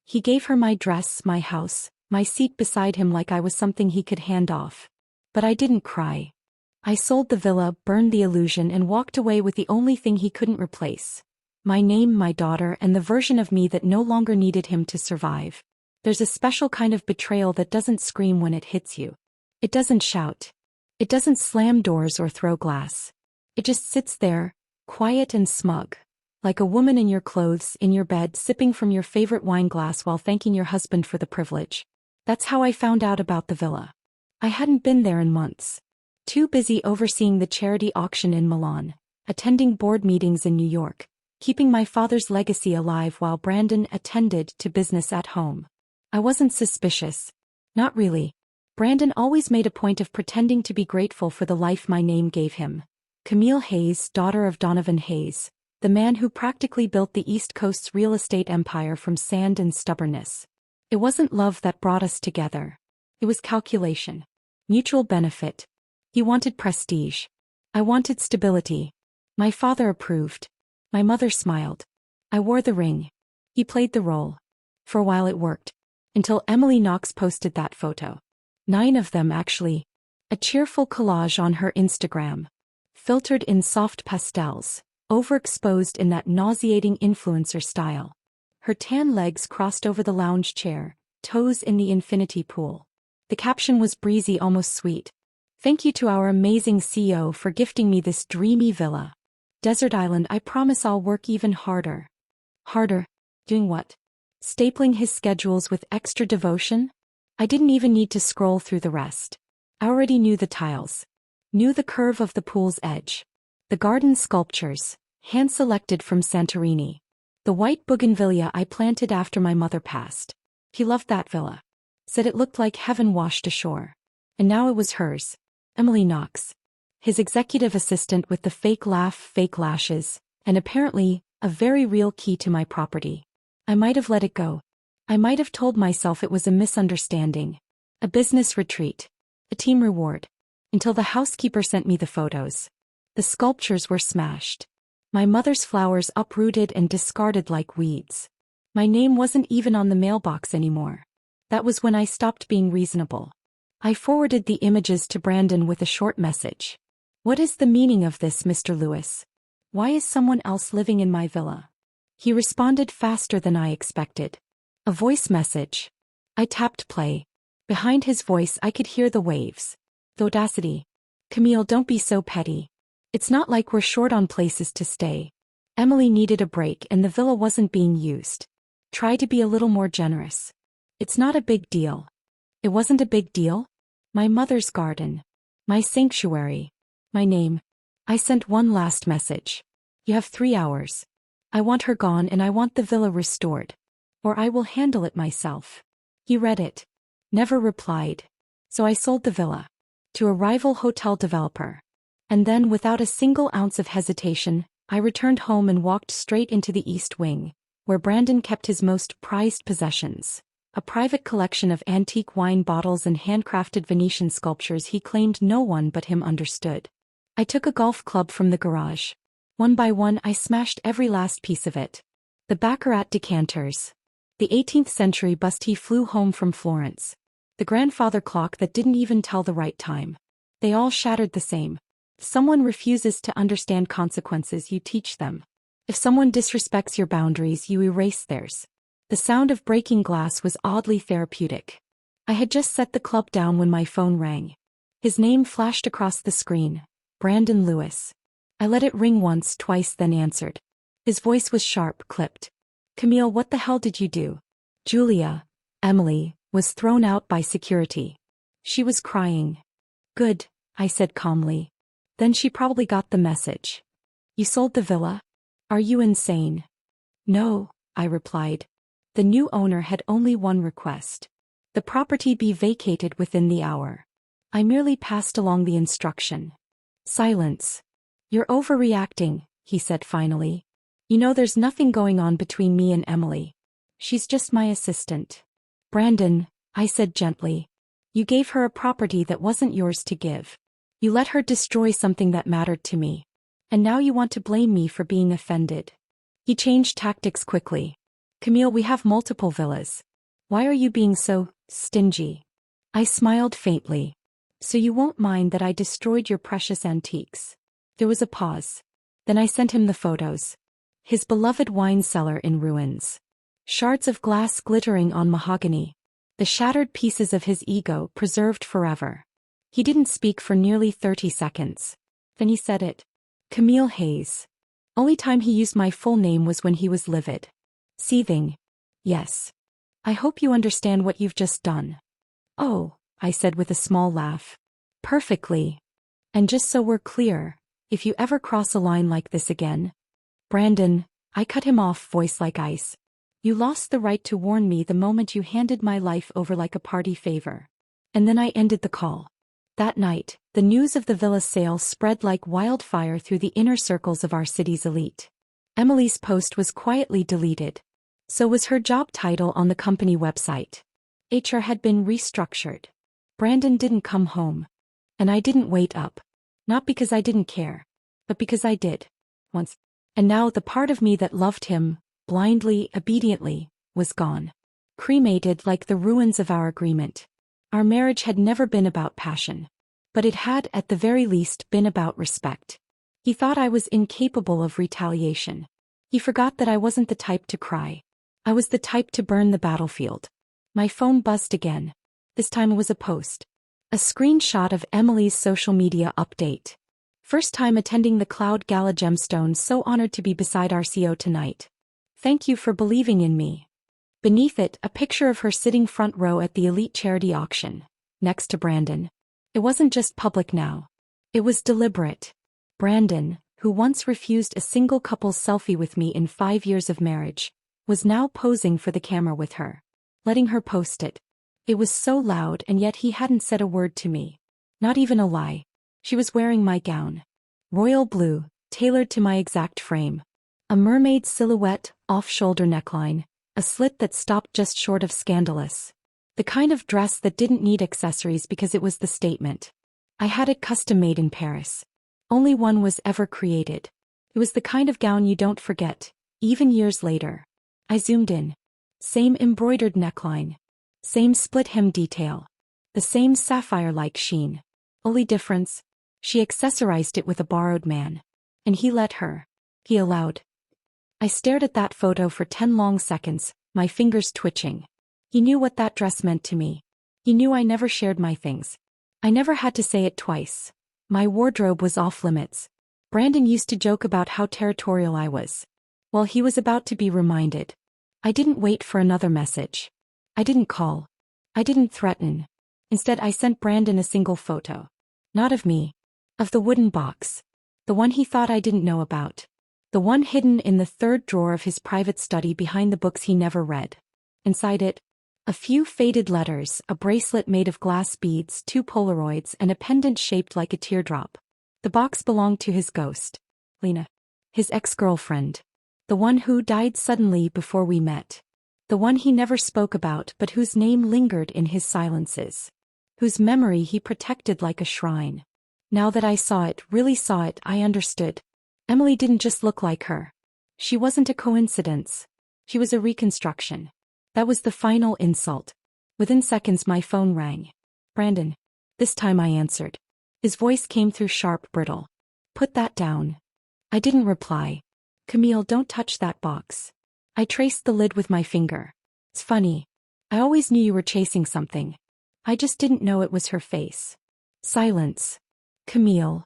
He gave her my dress, my house, my seat beside him like I was something he could hand off. But I didn't cry. I sold the villa, burned the illusion, and walked away with the only thing he couldn't replace. My name, my daughter, and the version of me that no longer needed him to survive. There's a special kind of betrayal that doesn't scream when it hits you. It doesn't shout. It doesn't slam doors or throw glass. It just sits there, quiet and smug. Like a woman in your clothes, in your bed, sipping from your favorite wine glass while thanking your husband for the privilege. That's how I found out about the villa. I hadn't been there in months. Too busy overseeing the charity auction in Milan, attending board meetings in New York, keeping my father's legacy alive while Brandon attended to business at home. I wasn't suspicious. Not really. Brandon always made a point of pretending to be grateful for the life my name gave him. Camille Hayes, daughter of Donovan Hayes, the man who practically built the East Coast's real estate empire from sand and stubbornness. It wasn't love that brought us together. It was calculation. Mutual benefit. He wanted prestige. I wanted stability. My father approved. My mother smiled. I wore the ring. He played the role. For a while it worked. Until Emily Knox posted that photo. 9 of them actually. A cheerful collage on her Instagram. Filtered in soft pastels. Overexposed in that nauseating influencer style. Her tan legs crossed over the lounge chair, toes in the infinity pool. The caption was breezy, almost sweet. Thank you to our amazing CEO for gifting me this dreamy villa. Desert Island, I promise I'll work even harder. Harder? Doing what? Stapling his schedules with extra devotion? I didn't even need to scroll through the rest. I already knew the tiles. Knew the curve of the pool's edge. The garden sculptures, hand-selected from Santorini. The white bougainvillea I planted after my mother passed. He loved that villa. Said it looked like heaven washed ashore. And now it was hers. Emily Knox. His executive assistant with the fake laugh, fake lashes, and apparently, a very real key to my property. I might have let it go. I might have told myself it was a misunderstanding. A business retreat. A team reward. Until the housekeeper sent me the photos. The sculptures were smashed. My mother's flowers uprooted and discarded like weeds. My name wasn't even on the mailbox anymore. That was when I stopped being reasonable. I forwarded the images to Brandon with a short message. What is the meaning of this, Mr. Lewis? Why is someone else living in my villa? He responded faster than I expected. A voice message. I tapped play. Behind his voice I could hear the waves. The audacity. Camille, don't be so petty. It's not like we're short on places to stay. Emily needed a break and the villa wasn't being used. Try to be a little more generous. It's not a big deal. It wasn't a big deal? My mother's garden. My sanctuary. My name. I sent one last message. You have 3 hours. I want her gone and I want the villa restored. Or I will handle it myself. He read it. Never replied. So I sold the villa. To a rival hotel developer. And then, without a single ounce of hesitation, I returned home and walked straight into the East Wing, where Brandon kept his most prized possessions. A private collection of antique wine bottles and handcrafted Venetian sculptures he claimed no one but him understood. I took a golf club from the garage. One by one I smashed every last piece of it. The Baccarat decanters. The 18th century bust he flew home from Florence. The grandfather clock that didn't even tell the right time. They all shattered the same. If someone refuses to understand consequences, you teach them. If someone disrespects your boundaries, you erase theirs. The sound of breaking glass was oddly therapeutic. I had just set the club down when my phone rang. His name flashed across the screen. Brandon Lewis. I let it ring once, twice, then answered. His voice was sharp, clipped. Camille, what the hell did you do? Julia, Emily, was thrown out by security. She was crying. Good, I said calmly. Then she probably got the message. You sold the villa? Are you insane? No, I replied. The new owner had only one request. The property be vacated within the hour. I merely passed along the instruction. Silence. You're overreacting, he said finally. You know there's nothing going on between me and Emily. She's just my assistant. Brandon, I said gently. You gave her a property that wasn't yours to give. You let her destroy something that mattered to me. And now you want to blame me for being offended. He changed tactics quickly. Camille, we have multiple villas. Why are you being so stingy? I smiled faintly. So you won't mind that I destroyed your precious antiques. There was a pause. Then I sent him the photos. His beloved wine cellar in ruins. Shards of glass glittering on mahogany. The shattered pieces of his ego preserved forever. He didn't speak for nearly 30 seconds. Then he said it. Camille Hayes. Only time he used my full name was when he was livid. Seething. Yes. I hope you understand what you've just done. Oh, I said with a small laugh. Perfectly. And just so we're clear, if you ever cross a line like this again. Brandon, I cut him off, voice like ice. You lost the right to warn me the moment you handed my life over like a party favor. And then I ended the call. That night, the news of the villa sale spread like wildfire through the inner circles of our city's elite. Emily's post was quietly deleted. So was her job title on the company website. HR had been restructured. Brandon didn't come home. And I didn't wait up. Not because I didn't care, but because I did. Once. And now the part of me that loved him, blindly, obediently, was gone. Cremated like the ruins of our agreement. Our marriage had never been about passion. But it had, at the very least, been about respect. He thought I was incapable of retaliation. He forgot that I wasn't the type to cry. I was the type to burn the battlefield. My phone buzzed again. This time it was a post. A screenshot of Emily's social media update. First time attending the Cloud Gala gemstones, so honored to be beside our CEO tonight. Thank you for believing in me. Beneath it, a picture of her sitting front row at the elite charity auction, next to Brandon. It wasn't just public now. It was deliberate. Brandon, who once refused a single couple's selfie with me in 5 years of marriage, was now posing for the camera with her. Letting her post it. It was so loud, and yet he hadn't said a word to me. Not even a lie. She was wearing my gown. Royal blue, tailored to my exact frame. A mermaid silhouette, off-shoulder neckline. A slit that stopped just short of scandalous. The kind of dress that didn't need accessories because it was the statement. I had it custom-made in Paris. Only one was ever created. It was the kind of gown you don't forget, even years later. I zoomed in. Same embroidered neckline. Same split hem detail. The same sapphire-like sheen. Only difference, she accessorized it with a borrowed man. And he let her. He allowed. I stared at that photo for 10 long seconds, my fingers twitching. He knew what that dress meant to me. He knew I never shared my things. I never had to say it twice. My wardrobe was off limits. Brandon used to joke about how territorial I was. Well, he was about to be reminded. I didn't wait for another message. I didn't call. I didn't threaten. Instead, I sent Brandon a single photo. Not of me. Of the wooden box. The one he thought I didn't know about. The one hidden in the third drawer of his private study behind the books he never read. Inside it, a few faded letters, a bracelet made of glass beads, 2 Polaroids, and a pendant shaped like a teardrop. The box belonged to his ghost. Lena. His ex-girlfriend. The one who died suddenly before we met. The one he never spoke about but whose name lingered in his silences. Whose memory he protected like a shrine. Now that I saw it, really saw it, I understood. Emily didn't just look like her. She wasn't a coincidence. She was a reconstruction. That was the final insult. Within seconds my phone rang. Brandon. This time I answered. His voice came through sharp, brittle. Put that down. I didn't reply. Camille, don't touch that box. I traced the lid with my finger. It's funny. I always knew you were chasing something. I just didn't know it was her face. Silence. Camille.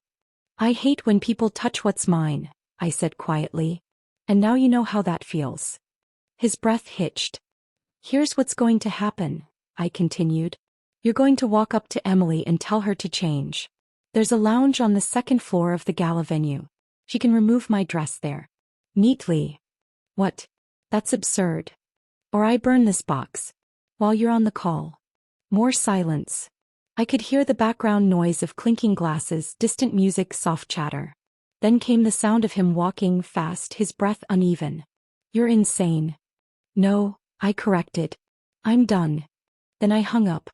I hate when people touch what's mine, I said quietly. And now you know how that feels. His breath hitched. Here's what's going to happen, I continued. You're going to walk up to Emily and tell her to change. There's a lounge on the 2nd floor of the gala venue. She can remove my dress there. Neatly. What? That's absurd. Or I burn this box. While you're on the call. More silence. I could hear the background noise of clinking glasses, distant music, soft chatter. Then came the sound of him walking fast, his breath uneven. You're insane. No, I corrected. I'm done. Then I hung up.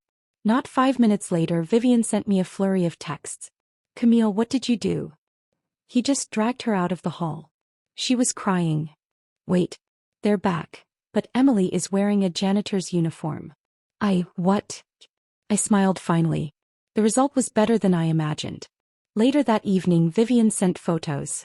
Not 5 minutes later, Vivian sent me a flurry of texts. Camille, what did you do? He just dragged her out of the hall. She was crying. Wait. They're back. But Emily is wearing a janitor's uniform. What? I smiled finally. The result was better than I imagined. Later that evening, Vivian sent photos.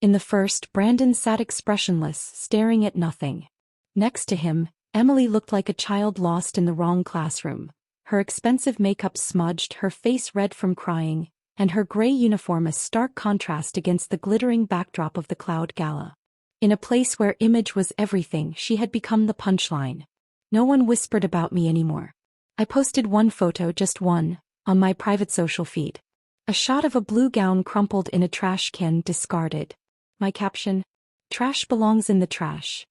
In the first, Brandon sat expressionless, staring at nothing. Next to him, Emily looked like a child lost in the wrong classroom. Her expensive makeup smudged, her face red from crying, and her gray uniform a stark contrast against the glittering backdrop of the Cloud Gala. In a place where image was everything, she had become the punchline. No one whispered about me anymore. I posted one photo, just one, on my private social feed. A shot of a blue gown crumpled in a trash can, discarded. My caption: "Trash belongs in the trash."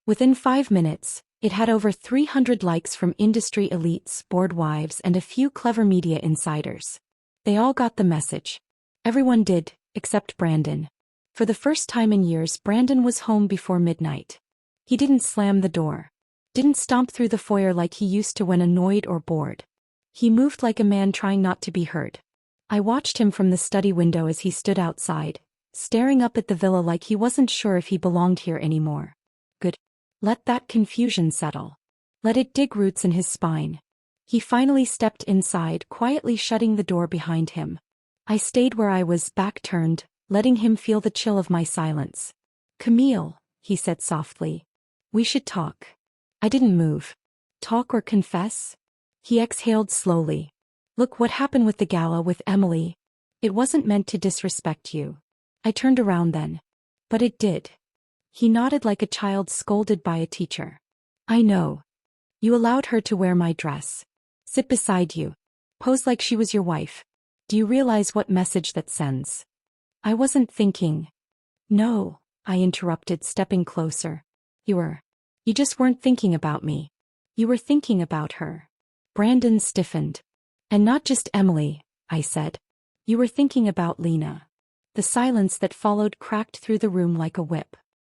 Within 5 minutes, it had over 300 likes from industry elites, bored wives, and a few clever media insiders. They all got the message. Everyone did, except Brandon. For the first time in years, Brandon was home before midnight. He didn't slam the door. Didn't stomp through the foyer like he used to when annoyed or bored. He moved like a man trying not to be heard. I watched him from the study window as he stood outside, staring up at the villa like he wasn't sure if he belonged here anymore. Good. Let that confusion settle. Let it dig roots in his spine. He finally stepped inside, quietly shutting the door behind him. I stayed where I was, back turned, letting him feel the chill of my silence. "Camille," he said softly. "We should talk." I didn't move. "Talk or confess?" He exhaled slowly. "Look what happened with the gala with Emily. It wasn't meant to disrespect you." I turned around then. "But it did." He nodded like a child scolded by a teacher. "I know. You allowed her to wear my dress. Sit beside you. Pose like she was your wife. Do you realize what message that sends?" I wasn't thinking. "No," I interrupted, stepping closer. You just weren't thinking about me. You were thinking about her." Brandon stiffened. "And not just Emily," I said. "You were thinking about Lena." The silence that followed cracked through the room like a whip.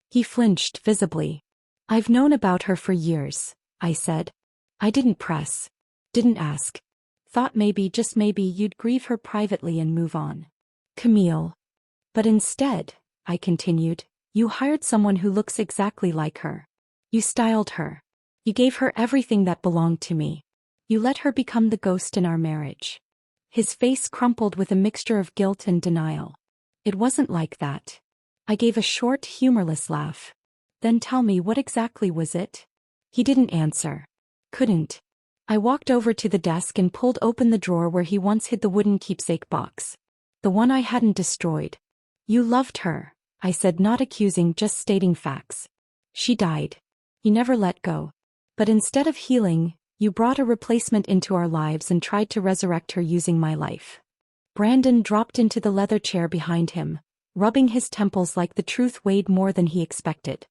He flinched visibly. "I've known about her for years," I said. I didn't press. Didn't ask. Thought maybe, just maybe, you'd grieve her privately and move on. "Camille." "But instead," I continued, "you hired someone who looks exactly like her. You styled her. You gave her everything that belonged to me. You let her become the ghost in our marriage." His face crumpled with a mixture of guilt and denial. "It wasn't like that." I gave a short, humorless laugh. "Then tell me, what exactly was it?" He didn't answer. Couldn't. I walked over to the desk and pulled open the drawer where he once hid the wooden keepsake box. The one I hadn't destroyed. "You loved her," I said, not accusing, just stating facts. "She died. You never let go. But instead of healing, you brought a replacement into our lives and tried to resurrect her using my life." Brandon dropped into the leather chair behind him, rubbing his temples like the truth weighed more than he expected.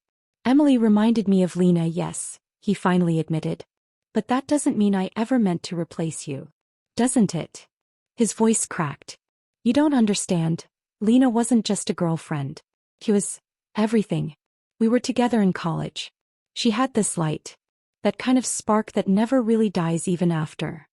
"Emily reminded me of Lena, yes," he finally admitted. "But that doesn't mean I ever meant to replace you. Doesn't it?" His voice cracked. "You don't understand. Lena wasn't just a girlfriend. She was everything. We were together in college. She had this light. That kind of spark that never really dies even after."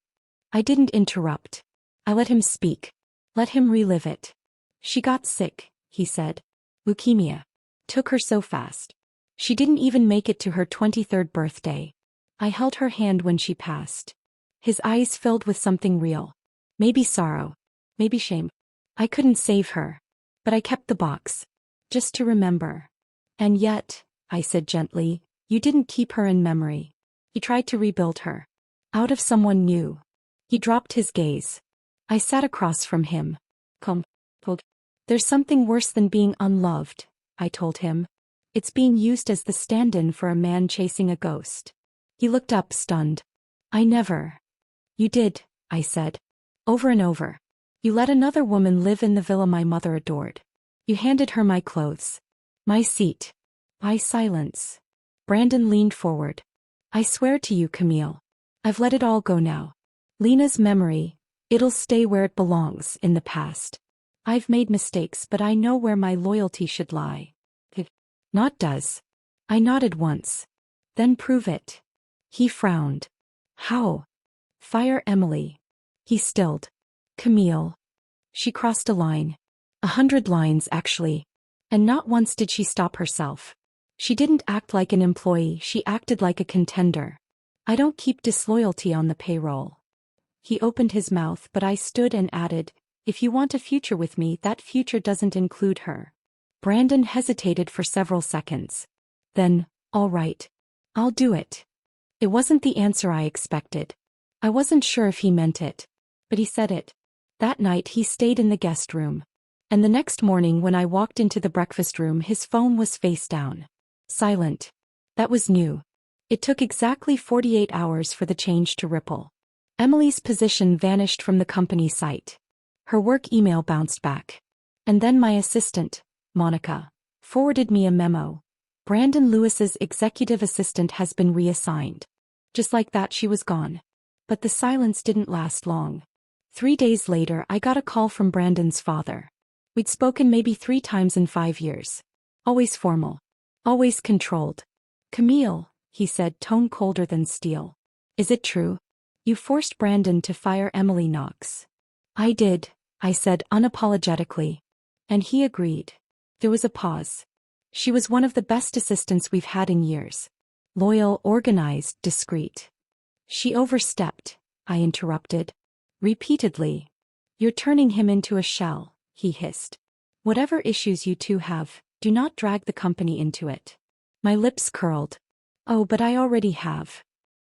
I didn't interrupt. I let him speak. Let him relive it. "She got sick," he said. "Leukemia. Took her so fast. She didn't even make it to her 23rd birthday. I held her hand when she passed." His eyes filled with something real. Maybe sorrow. Maybe shame. "I couldn't save her. But I kept the box. Just to remember." "And yet," I said gently, "you didn't keep her in memory. You tried to rebuild her. Out of someone new." He dropped his gaze. I sat across from him. "Come, told. There's something worse than being unloved," I told him. "It's being used as the stand-in for a man chasing a ghost." He looked up, stunned. "I never." "You did," I said. "Over and over. You let another woman live in the villa my mother adored. You handed her my clothes. My seat. My silence." Brandon leaned forward. "I swear to you, Camille. I've let it all go now. Lena's memory, it'll stay where it belongs, in the past. I've made mistakes, but I know where my loyalty should lie." "Not does." I nodded once. "Then prove it." He frowned. "How?" "Fire Emily." He stilled. "Camille. She crossed a line. 100 lines, actually. And not once did she stop herself. She didn't act like an employee, she acted like a contender. I don't keep disloyalty on the payroll. He opened his mouth, but I stood and added, if you want a future with me, that future doesn't include her. Brandon hesitated for several seconds. Then, all right. I'll do it. It wasn't the answer I expected. I wasn't sure if he meant it. But he said it. That night he stayed in the guest room. And the next morning when I walked into the breakfast room, his phone was face down. Silent. That was new. It took exactly 48 hours for the change to ripple. Emily's position vanished from the company site. Her work email bounced back. And then my assistant, Monica, forwarded me a memo. Brandon Lewis's executive assistant has been reassigned. Just like that, she was gone. But the silence didn't last long. 3 days later, I got a call from Brandon's father. We'd spoken maybe 3 times in 5 years. Always formal. Always controlled. Camille, he said, tone colder than steel. Is it true? You forced Brandon to fire Emily Knox. I did, I said unapologetically. And he agreed. There was a pause. She was one of the best assistants we've had in years. Loyal, organized, discreet. She overstepped, I interrupted. Repeatedly. You're turning him into a shell, he hissed. Whatever issues you two have, do not drag the company into it. My lips curled. Oh, but I already have.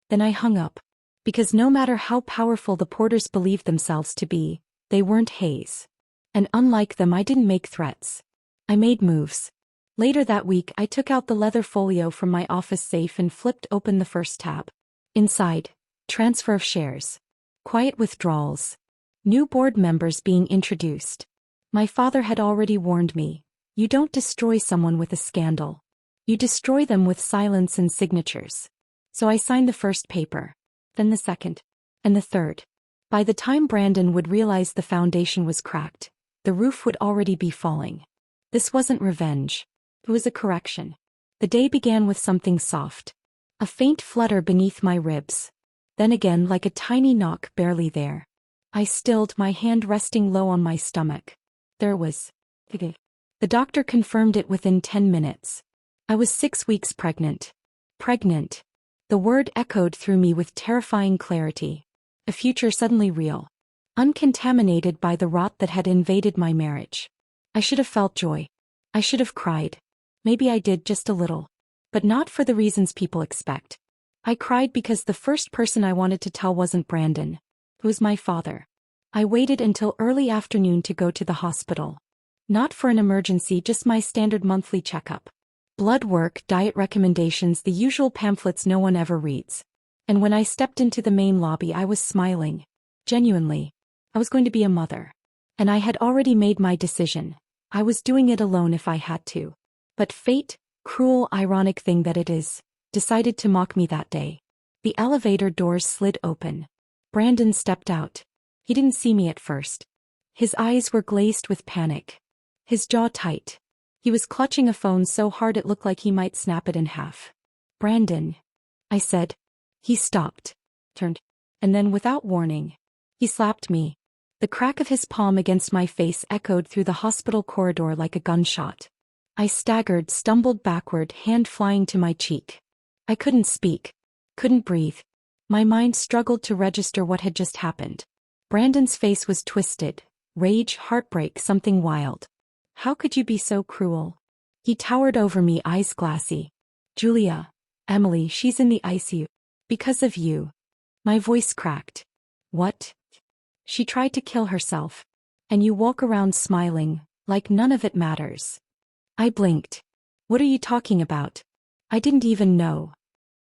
Then I hung up. Because no matter how powerful the Porters believed themselves to be, they weren't Hayes. And unlike them, I didn't make threats. I made moves. Later that week, I took out the leather folio from my office safe and flipped open the first tab. Inside, transfer of shares. Quiet withdrawals. New board members being introduced. My father had already warned me. You don't destroy someone with a scandal. You destroy them with silence and signatures. So I signed the first paper. Then the second. And the third. By the time Brandon would realize the foundation was cracked, the roof would already be falling. This wasn't revenge. It was a correction. The day began with something soft. A faint flutter beneath my ribs. Then again, like a tiny knock barely there. I stilled, my hand resting low on my stomach. There it was. The doctor confirmed it within 10 minutes. I was 6 weeks pregnant. Pregnant. The word echoed through me with terrifying clarity. A future suddenly real. Uncontaminated by the rot that had invaded my marriage. I should have felt joy. I should have cried. Maybe I did, just a little. But not for the reasons people expect. I cried because the first person I wanted to tell wasn't Brandon. It was my father. I waited until early afternoon to go to the hospital. Not for an emergency, just my standard monthly checkup. Blood work, diet recommendations, the usual pamphlets no one ever reads. And when I stepped into the main lobby, I was smiling. Genuinely. I was going to be a mother. And I had already made my decision. I was doing it alone if I had to. But fate, cruel, ironic thing that it is, decided to mock me that day. The elevator doors slid open. Brandon stepped out. He didn't see me at first. His eyes were glazed with panic. His jaw tight. He was clutching a phone so hard it looked like he might snap it in half. Brandon, I said. He stopped, turned, and then without warning, he slapped me. The crack of his palm against my face echoed through the hospital corridor like a gunshot. I staggered, stumbled backward, hand flying to my cheek. I couldn't speak. Couldn't breathe. My mind struggled to register what had just happened. Brandon's face was twisted. Rage, heartbreak, something wild. How could you be so cruel? He towered over me, eyes glassy. Julia. Emily, she's in the ICU. Because of you. My voice cracked. What? She tried to kill herself. And you walk around smiling, like none of it matters. I blinked. What are you talking about? I didn't even know.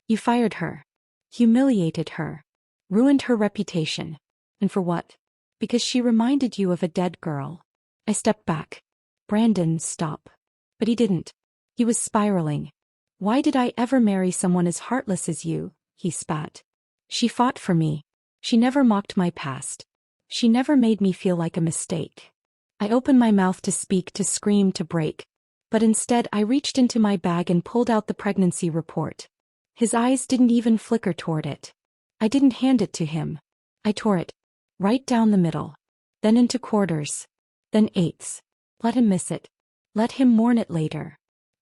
You fired her. Humiliated her. Ruined her reputation. And for what? Because she reminded you of a dead girl. I stepped back. Brandon, stop. But he didn't. He was spiraling. Why did I ever marry someone as heartless as you? He spat. She fought for me. She never mocked my past. She never made me feel like a mistake. I opened my mouth to speak, to scream, to break. But instead I reached into my bag and pulled out the pregnancy report. His eyes didn't even flicker toward it. I didn't hand it to him. I tore it. Right down the middle. Then into quarters. Then eighths. Let him miss it. Let him mourn it later.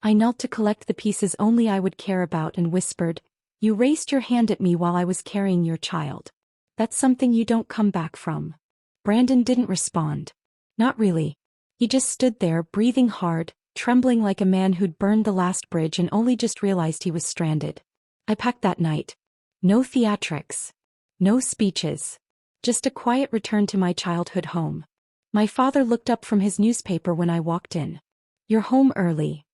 I knelt to collect the pieces only I would care about and whispered, "You raised your hand at me while I was carrying your child. That's something you don't come back from." Brandon didn't respond. Not really. He just stood there, breathing hard, trembling like a man who'd burned the last bridge and only just realized he was stranded. I packed that night. No theatrics. No speeches. Just a quiet return to my childhood home. My father looked up from his newspaper when I walked in. "You're home early."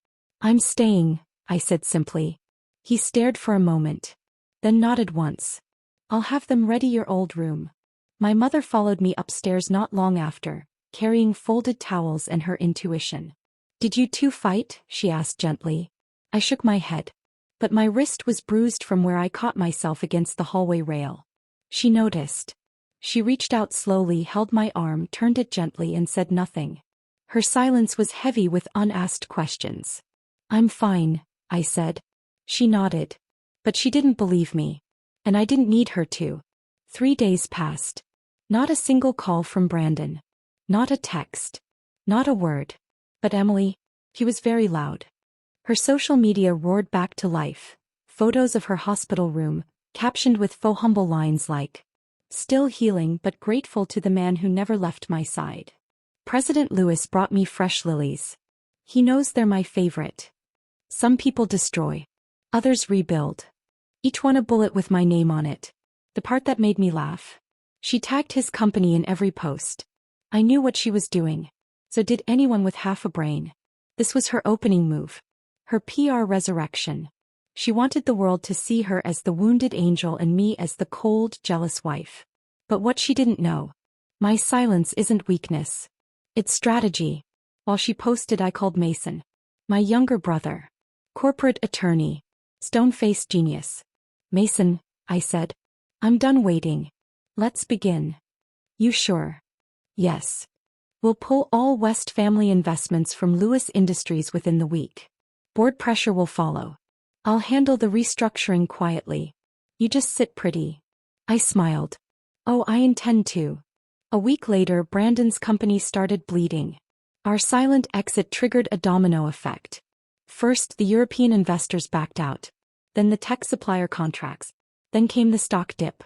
"I'm staying," I said simply. He stared for a moment. Then nodded once. "I'll have them ready your old room." My mother followed me upstairs not long after, carrying folded towels and her intuition. "Did you two fight?" she asked gently. I shook my head. But my wrist was bruised from where I caught myself against the hallway rail. She noticed. She reached out slowly, held my arm, turned it gently and said nothing. Her silence was heavy with unasked questions. "I'm fine," I said. She nodded. But she didn't believe me. And I didn't need her to. 3 days passed. Not a single call from Brandon. Not a text. Not a word. But Emily, he was very loud. Her social media roared back to life. Photos of her hospital room, captioned with faux humble lines like, "Still healing but grateful to the man who never left my side. President Lewis brought me fresh lilies. He knows they're my favorite. Some people destroy. Others rebuild. Each one a bullet with my name on it." The part that made me laugh. She tagged his company in every post. I knew what she was doing. So did anyone with half a brain. This was her opening move. Her PR resurrection. She wanted the world to see her as the wounded angel and me as the cold, jealous wife. But what she didn't know. My silence isn't weakness. It's strategy. While she posted, I called Mason. My younger brother. Corporate attorney. Stone-faced genius. "Mason," I said. "I'm done waiting. Let's begin." "You sure?" "Yes. We'll pull all West family investments from Lewis Industries within the week. Board pressure will follow. I'll handle the restructuring quietly. You just sit pretty." I smiled. "Oh, I intend to." A week later, Brandon's company started bleeding. Our silent exit triggered a domino effect. First, the European investors backed out. Then the tech supplier contracts. Then came the stock dip.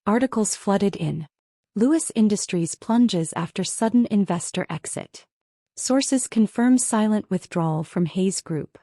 Articles flooded in. Lewis Industries plunges after sudden investor exit. Sources confirm silent withdrawal from Hayes Group.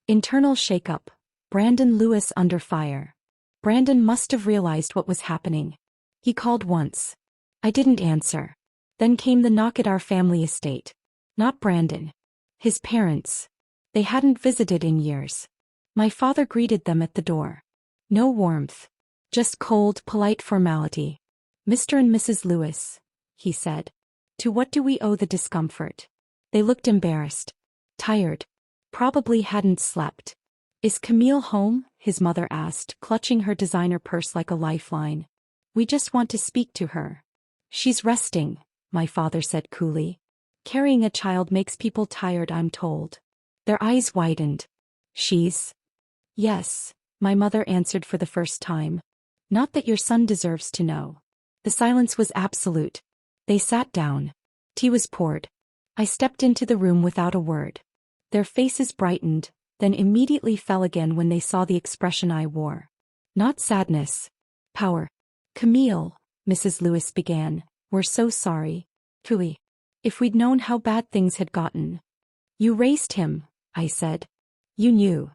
Internal shakeup. Brandon Lewis under fire. Brandon must have realized what was happening. He called once. I didn't answer. Then came the knock at our family estate. Not Brandon. His parents. They hadn't visited in years. My father greeted them at the door. No warmth. Just cold, polite formality. "Mr. and Mrs. Lewis," he said. "To what do we owe the discomfort?" They looked embarrassed. Tired. Probably hadn't slept. "Is Camille home?" his mother asked, clutching her designer purse like a lifeline. "We just want to speak to her." "She's resting," my father said coolly. "Carrying a child makes people tired, I'm told." Their eyes widened. "She's?" "Yes," my mother answered for the first time. "Not that your son deserves to know." The silence was absolute. They sat down. Tea was poured. I stepped into the room without a word. Their faces brightened, then immediately fell again when they saw the expression I wore. Not sadness. Power. "Camille," Mrs. Lewis began, "we're so sorry. Truly. If we'd known how bad things had gotten." "You raised him," I said. "You knew."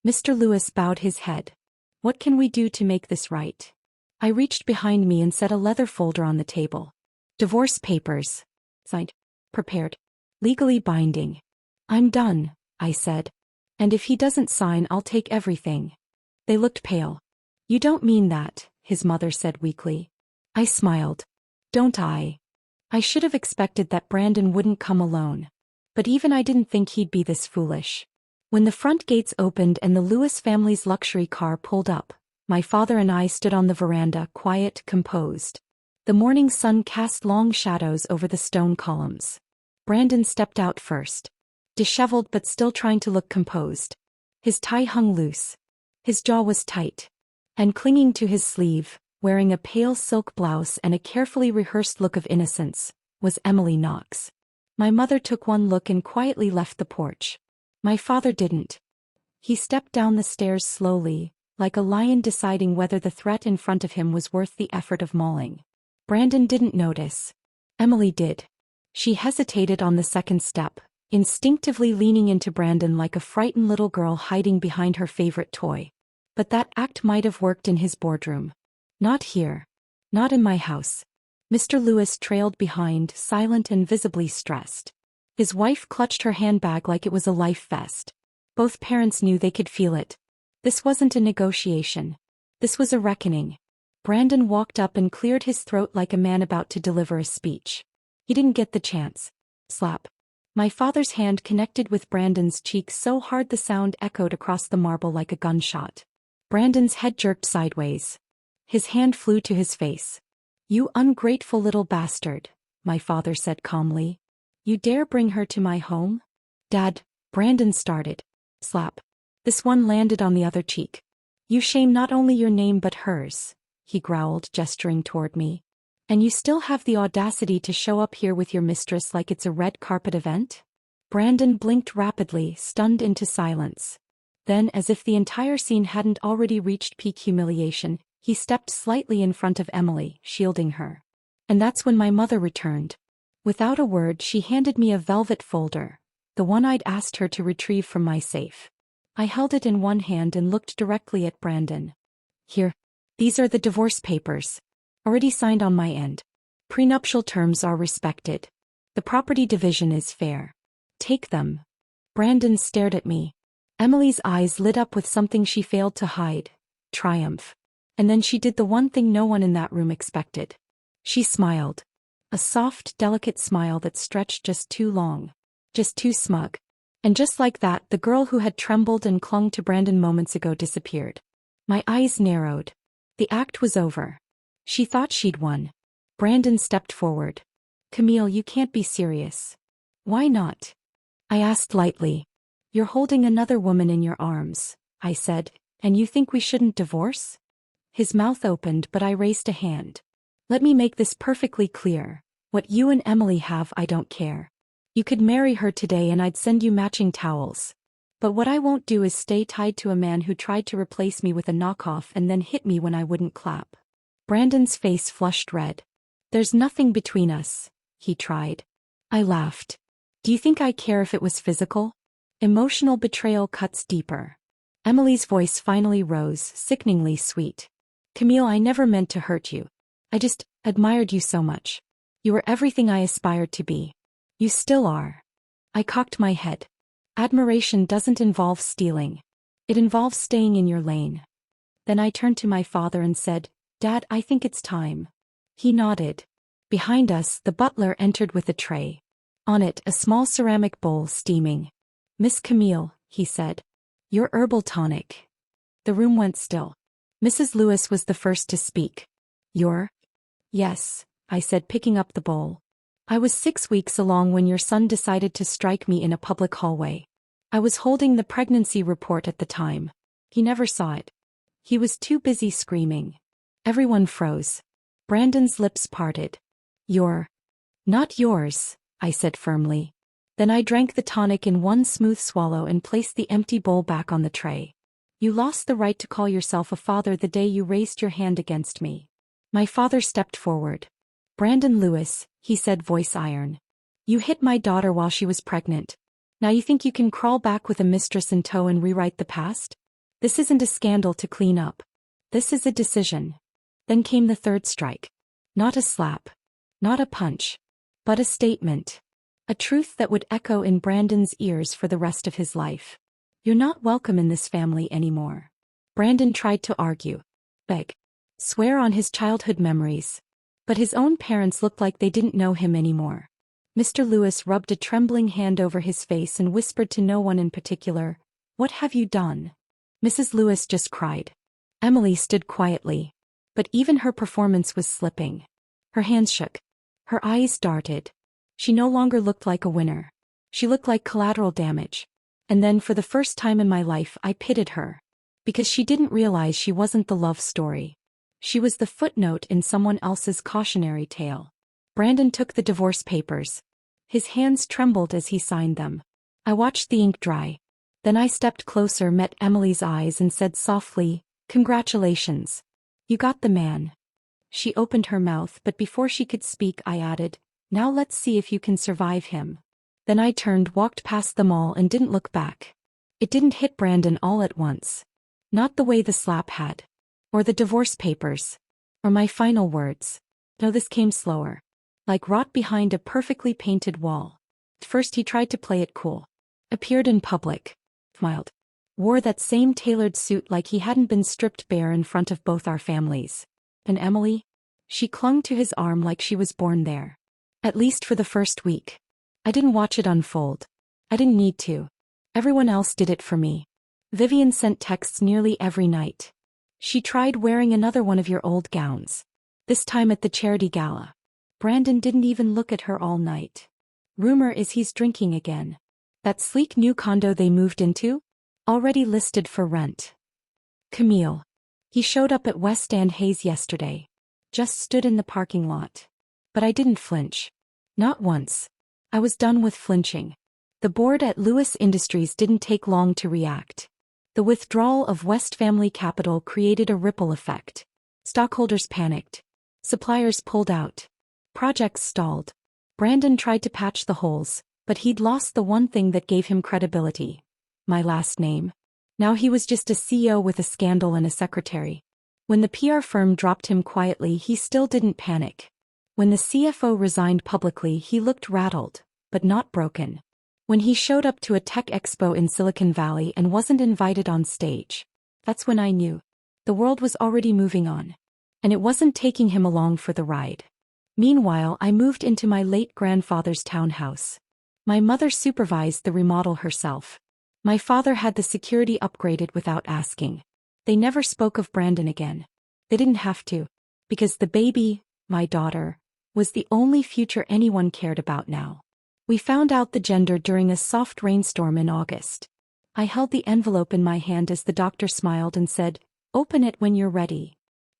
Mr. Lewis bowed his head. "What can we do to make this right?" I reached behind me and set a leather folder on the table. "Divorce papers." Signed. Prepared. Legally binding. "I'm done," I said. "And if he doesn't sign, I'll take everything." They looked pale. "You don't mean that," his mother said weakly. I smiled. "Don't I?" I should have expected that Brandon wouldn't come alone. But even I didn't think he'd be this foolish. When the front gates opened and the Lewis family's luxury car pulled up, my father and I stood on the veranda, quiet, composed. The morning sun cast long shadows over the stone columns. Brandon stepped out first. Disheveled but still trying to look composed. His tie hung loose. His jaw was tight. And clinging to his sleeve, wearing a pale silk blouse and a carefully rehearsed look of innocence, was Emily Knox. My mother took one look and quietly left the porch. My father didn't. He stepped down the stairs slowly, like a lion deciding whether the threat in front of him was worth the effort of mauling. Brandon didn't notice. Emily did. She hesitated on the second step, instinctively leaning into Brandon like a frightened little girl hiding behind her favorite toy. But that act might have worked in his boardroom. Not here. Not in my house. Mr. Lewis trailed behind, silent and visibly stressed. His wife clutched her handbag like it was a life vest. Both parents knew they could feel it. This wasn't a negotiation. This was a reckoning. Brandon walked up and cleared his throat like a man about to deliver a speech. He didn't get the chance. Slap. My father's hand connected with Brandon's cheek so hard the sound echoed across the marble like a gunshot. Brandon's head jerked sideways. His hand flew to his face. "You ungrateful little bastard," my father said calmly. "You dare bring her to my home?" "Dad," Brandon started. Slap. This one landed on the other cheek. "You shame not only your name but hers," he growled, gesturing toward me. "And you still have the audacity to show up here with your mistress like it's a red carpet event?" Brandon blinked rapidly, stunned into silence. Then, as if the entire scene hadn't already reached peak humiliation, he stepped slightly in front of Emily, shielding her. And that's when my mother returned. Without a word, she handed me a velvet folder, the one I'd asked her to retrieve from my safe. I held it in one hand and looked directly at Brandon. "Here. These are the divorce papers. Already signed on my end. Prenuptial terms are respected. The property division is fair. Take them." Brandon stared at me. Emily's eyes lit up with something she failed to hide: triumph. And then she did the one thing no one in that room expected. She smiled. A soft, delicate smile that stretched just too long. Just too smug. And just like that, the girl who had trembled and clung to Brandon moments ago disappeared. My eyes narrowed. The act was over. She thought she'd won. Brandon stepped forward. "Camille, you can't be serious." "Why not?" I asked lightly. "You're holding another woman in your arms," I said, "and you think we shouldn't divorce?" His mouth opened, but I raised a hand. "Let me make this perfectly clear. What you and Emily have, I don't care. You could marry her today and I'd send you matching towels. But what I won't do is stay tied to a man who tried to replace me with a knockoff and then hit me when I wouldn't clap." Brandon's face flushed red. "There's nothing between us," he tried. I laughed. "Do you think I care if it was physical? Emotional betrayal cuts deeper." Emily's voice finally rose, sickeningly sweet. "Camille, I never meant to hurt you. I just admired you so much. You were everything I aspired to be. You still are." I cocked my head. "Admiration doesn't involve stealing. It involves staying in your lane." Then I turned to my father and said, "Dad, I think it's time." He nodded. Behind us, the butler entered with a tray. On it, a small ceramic bowl steaming. "Miss Camille," he said. "Your herbal tonic." The room went still. Mrs. Lewis was the first to speak. "Your?" "Yes," I said, picking up the bowl. "I was 6 weeks along when your son decided to strike me in a public hallway. I was holding the pregnancy report at the time. He never saw it. He was too busy screaming." Everyone froze. Brandon's lips parted. "Your?" "Not yours," I said firmly. Then I drank the tonic in one smooth swallow and placed the empty bowl back on the tray. "You lost the right to call yourself a father the day you raised your hand against me." My father stepped forward. "Brandon Lewis," he said, voice iron. "You hit my daughter while she was pregnant. Now you think you can crawl back with a mistress in tow and rewrite the past? This isn't a scandal to clean up. This is a decision." Then came the third strike. Not a slap. Not a punch. But a statement. A truth that would echo in Brandon's ears for the rest of his life. "You're not welcome in this family anymore." Brandon tried to argue. Beg. Swear on his childhood memories. But his own parents looked like they didn't know him anymore. Mr. Lewis rubbed a trembling hand over his face and whispered to no one in particular, "What have you done?" Mrs. Lewis just cried. Emily stood quietly. But even her performance was slipping. Her hands shook. Her eyes darted. She no longer looked like a winner. She looked like collateral damage. And then for the first time in my life I pitied her. Because she didn't realize she wasn't the love story. She was the footnote in someone else's cautionary tale. Brandon took the divorce papers. His hands trembled as he signed them. I watched the ink dry. Then I stepped closer, met Emily's eyes and said softly, "Congratulations. You got the man." She opened her mouth, but before she could speak I added, "Now let's see if you can survive him." Then I turned, walked past them all and didn't look back. It didn't hit Brandon all at once. Not the way the slap had. Or the divorce papers. Or my final words. No, this came slower. Like wrought behind a perfectly painted wall. First he tried to play it cool. Appeared in public. Smiled. Wore that same tailored suit like he hadn't been stripped bare in front of both our families. And Emily? She clung to his arm like she was born there. At least for the first week. I didn't watch it unfold. I didn't need to. Everyone else did it for me. Vivian sent texts nearly every night. She tried wearing another one of your old gowns. This time at the charity gala. Brandon didn't even look at her all night. Rumor is he's drinking again. That sleek new condo they moved into? Already listed for rent. Camille. He showed up at West End Hayes yesterday. Just stood in the parking lot. But I didn't flinch. Not once. I was done with flinching. The board at Lewis Industries didn't take long to react. The withdrawal of West Family Capital created a ripple effect. Stockholders panicked. Suppliers pulled out. Projects stalled. Brandon tried to patch the holes, but he'd lost the one thing that gave him credibility. My last name. Now he was just a CEO with a scandal and a secretary. When the PR firm dropped him quietly, he still didn't panic. When the CFO resigned publicly, he looked rattled, but not broken. When he showed up to a tech expo in Silicon Valley and wasn't invited on stage, that's when I knew. The world was already moving on. And it wasn't taking him along for the ride. Meanwhile, I moved into my late grandfather's townhouse. My mother supervised the remodel herself. My father had the security upgraded without asking. They never spoke of Brandon again. They didn't have to. Because the baby, my daughter, was the only future anyone cared about now. We found out the gender during a soft rainstorm in August. I held the envelope in my hand as the doctor smiled and said, "Open it when you're ready."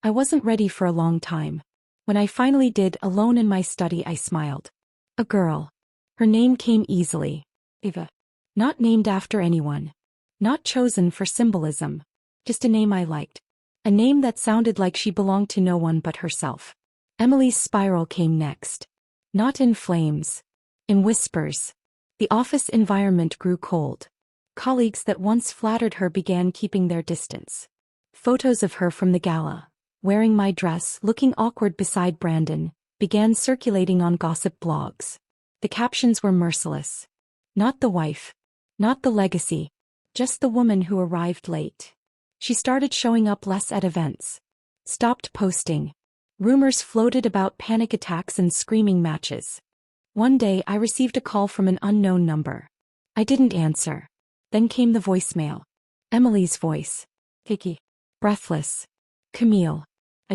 I wasn't ready for a long time. When I finally did, alone in my study, I smiled. A girl. Her name came easily. Eva. Not named after anyone. Not chosen for symbolism. Just a name I liked. A name that sounded like she belonged to no one but herself. Emily's spiral came next. Not in flames. In whispers. The office environment grew cold. Colleagues that once flattered her began keeping their distance. Photos of her from the gala, wearing my dress, looking awkward beside Brandon, began circulating on gossip blogs. The captions were merciless. Not the wife. Not the legacy. Just the woman who arrived late. She started showing up less at events. Stopped posting. Rumors floated about panic attacks and screaming matches. One day I received a call from an unknown number. I didn't answer. Then came the voicemail. Emily's voice. Hickey. Breathless. "Camille. I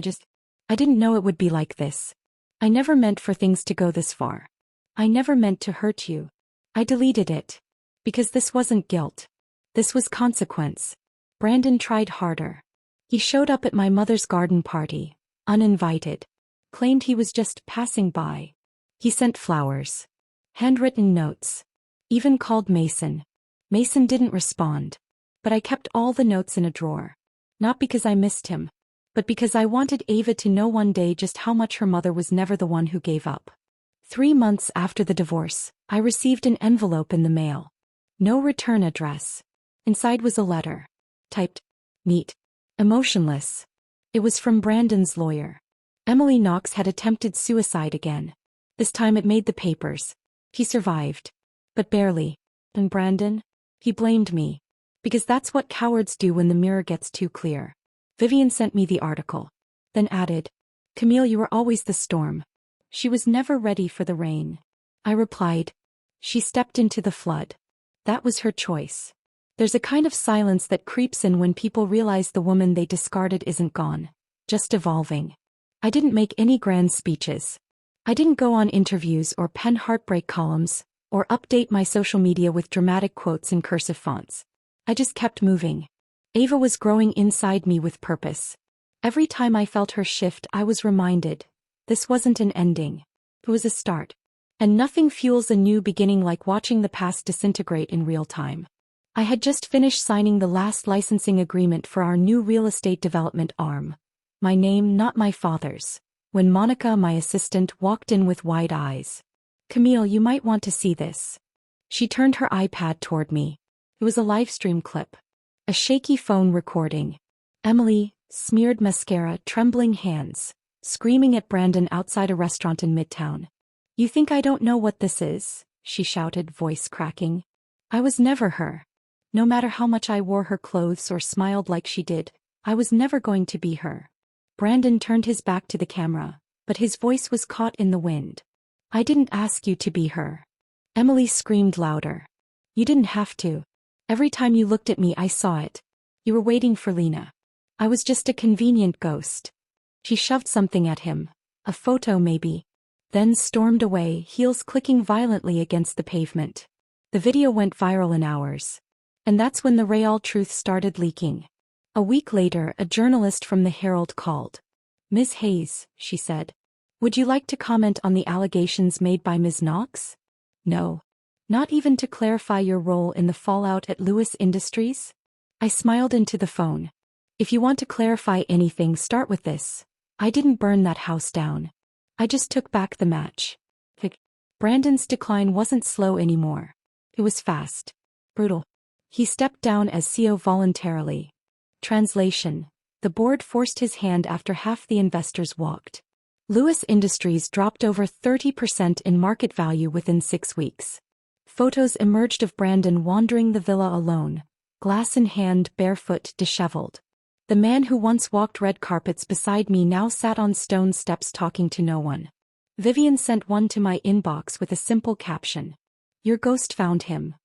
didn't know it would be like this. I never meant for things to go this far. I never meant to hurt you. I deleted it. Because this wasn't guilt. This was consequence." Brandon tried harder. He showed up at my mother's garden party, uninvited. Claimed he was just passing by. He sent flowers. Handwritten notes. Even called Mason. Mason didn't respond. But I kept all the notes in a drawer. Not because I missed him, but because I wanted Ava to know one day just how much her mother was never the one who gave up. 3 months after the divorce, I received an envelope in the mail. No return address. Inside was a letter. Typed. Neat. Emotionless. It was from Brandon's lawyer. Emily Knox had attempted suicide again. This time it made the papers. He survived. But barely. And Brandon? He blamed me. Because that's what cowards do when the mirror gets too clear. Vivian sent me the article. Then added, "Camille, you were always the storm." She was never ready for the rain. I replied, "She stepped into the flood." That was her choice. There's a kind of silence that creeps in when people realize the woman they discarded isn't gone, just evolving. I didn't make any grand speeches. I didn't go on interviews or pen heartbreak columns, or update my social media with dramatic quotes in cursive fonts. I just kept moving. Ava was growing inside me with purpose. Every time I felt her shift, I was reminded, this wasn't an ending. It was a start. And nothing fuels a new beginning like watching the past disintegrate in real time. I had just finished signing the last licensing agreement for our new real estate development arm. My name, not my father's. When Monica, my assistant, walked in with wide eyes. "Camille, you might want to see this." She turned her iPad toward me. It was a live stream clip. A shaky phone recording. Emily, smeared mascara, trembling hands, screaming at Brandon outside a restaurant in Midtown. "You think I don't know what this is?" she shouted, voice cracking. I was never her. No matter how much I wore her clothes or smiled like she did, I was never going to be her. Brandon turned his back to the camera, but his voice was caught in the wind. "I didn't ask you to be her." Emily screamed louder. "You didn't have to. Every time you looked at me I saw it. You were waiting for Lena. I was just a convenient ghost." She shoved something at him. A photo maybe. Then stormed away, heels clicking violently against the pavement. The video went viral in hours. And that's when the real truth started leaking. A week later, a journalist from the Herald called. "Ms. Hayes," she said. "Would you like to comment on the allegations made by Ms. Knox?" "No. Not even to clarify your role in the fallout at Lewis Industries?" I smiled into the phone. "If you want to clarify anything, start with this. I didn't burn that house down. I just took back the match." Brandon's decline wasn't slow anymore. It was fast. Brutal. He stepped down as CEO voluntarily. Translation: the board forced his hand after half the investors walked. Lewis Industries dropped over 30% in market value within 6 weeks. Photos emerged of Brandon wandering the villa alone, glass in hand, barefoot, disheveled. The man who once walked red carpets beside me now sat on stone steps talking to no one. Vivian sent one to my inbox with a simple caption. "Your ghost found him."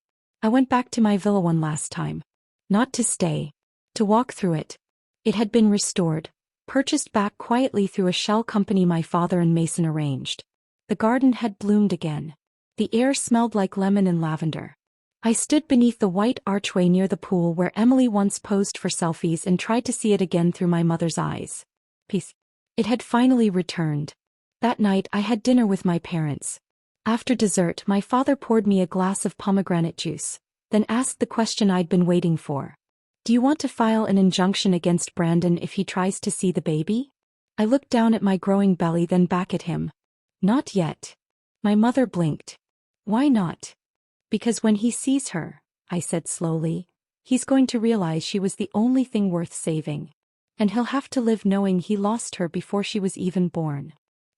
I went back to my villa one last time. Not to stay. To walk through it. It had been restored, purchased back quietly through a shell company my father and Mason arranged. The garden had bloomed again. The air smelled like lemon and lavender. I stood beneath the white archway near the pool where Emily once posed for selfies and tried to see it again through my mother's eyes. Peace. It had finally returned. That night I had dinner with my parents. After dessert, my father poured me a glass of pomegranate juice, then asked the question I'd been waiting for. "Do you want to file an injunction against Brandon if he tries to see the baby?" I looked down at my growing belly, then back at him. "Not yet." My mother blinked. "Why not?" "Because when he sees her," I said slowly, "he's going to realize she was the only thing worth saving. And he'll have to live knowing he lost her before she was even born."